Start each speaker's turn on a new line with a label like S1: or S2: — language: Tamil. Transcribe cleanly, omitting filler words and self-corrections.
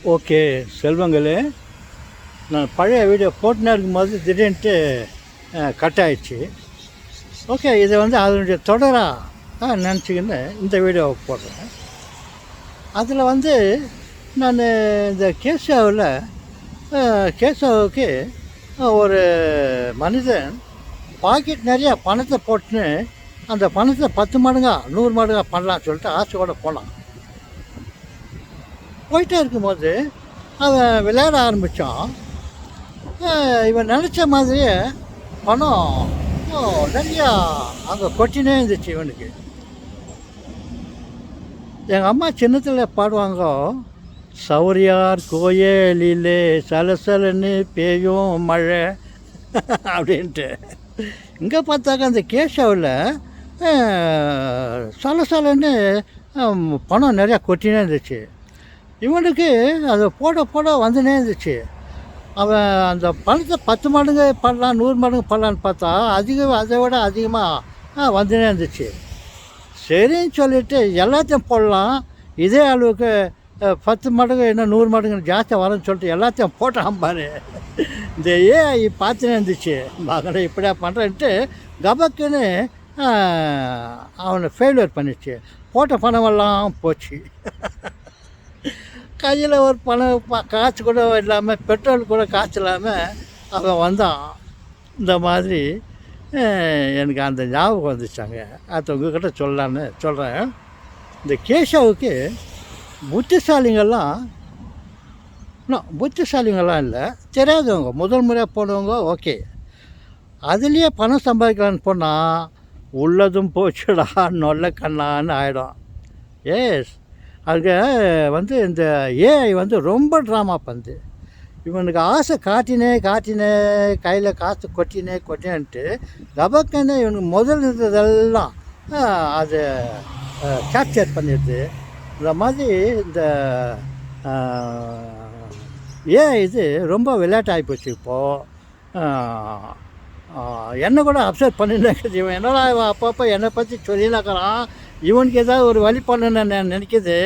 S1: ஓகே செல்வங்களே, நான் பழைய வீடியோ போட்டுனே இருக்கும்போது திடீர்னுட்டு கட் ஆயிடுச்சு. ஓகே, இதை அதனுடைய தொடராக நினச்சிக்கின்னு இந்த வீடியோவை போடுறேன். அதில் நான் இந்த கேசவுக்கு ஒரு மனிதன் பாக்கெட் நிறையா பணத்தை போட்டுன்னு அந்த பணத்தை 10 மடங்கா 100 மடங்கா பண்ணலான்னு சொல்லிட்டு ஆசையோடு போனான். போயிட்டே இருக்கும்போது அவன் விளையாட ஆரம்பித்தான். இவன் நினச்ச மாதிரியே பணம் நிறையா அங்கே கொட்டினே இருந்துச்சு இவனுக்கு. எங்கள் அம்மா சின்னத்தில் பாடுவாங்க, சௌரியார் கோயிலிலே சலசலன்னு பேயும் மழை அப்படின்ட்டு. இங்கே பார்த்தாக்க அந்த கேஷவில் சலசலன்னு பணம் நிறையா கொட்டினே இருந்துச்சு. இவனுக்கு அதை போட வந்துனே இருந்துச்சு. அவன் அந்த பணத்தை 10 மடங்கு பண்ணலாம் 100 மடங்கு பண்ணலான்னு பார்த்தா அதை விட அதிகமாக வந்துனே இருந்துச்சு. சரின்னு சொல்லிவிட்டு எல்லாத்தையும் போடலாம், இதே அளவுக்கு 10 மடங்கு இன்னும் 100 மடங்கு ஜாஸ்தியாக வரேன்னு சொல்லிட்டு எல்லாத்தையும் போட்டான் பாரு. இந்த ஏஐ பார்த்துனே இருந்துச்சு, மகனை இப்படியா பண்ணுறேன்ட்டு கபக்குன்னு அவனை ஃபெயிலியர் பண்ணிச்சு. போட்ட பணமெல்லாம் போச்சு. கையில் ஒரு பணம் காசு கூட இல்லாமல், பெட்ரோல் கூட காசு இல்லாமல் அவன் வந்தான். இந்த மாதிரி எனக்கு அந்த ஞாபகம் வந்துச்சாங்க. அது உங்கள்கிட்ட சொல்லலான்னு சொல்கிறேன். இந்த கேஷாவுக்கு புத்திசாலிங்கள்லாம் இல்லை, தெரியாதவங்க முதல் முறையாக போனவங்க ஓகே, அதுலேயே பணம் சம்பாதிக்கலான்னு போனால் உள்ளதும் போச்சுடா நொல்ல கண்ணான்னு ஆகிடும். எஸ், அங்கே இந்த ஏஐ ரொம்ப ட்ராமா பண்ணுது. இவனுக்கு ஆசை காட்டினே கையில் காசு கொட்டினேன்ட்டு கபக்கன்னு இவனுக்கு முதல் இருந்ததெல்லாம் அதை கேப்சர் பண்ணிடுது. இந்த மாதிரி இந்த ஏஐ இது ரொம்ப விளையாட்டாகி போச்சு. இப்போது என்னை கூட அப்செட் பண்ணிட்டு இவன் என்னடா இவன் அப்பப்போ என்னை பற்றி சொல்லினாக்கிறான், இவனுக்கு ஏதாவது ஒரு வழி பண்ணணுன்னு நான் நினைக்கிது.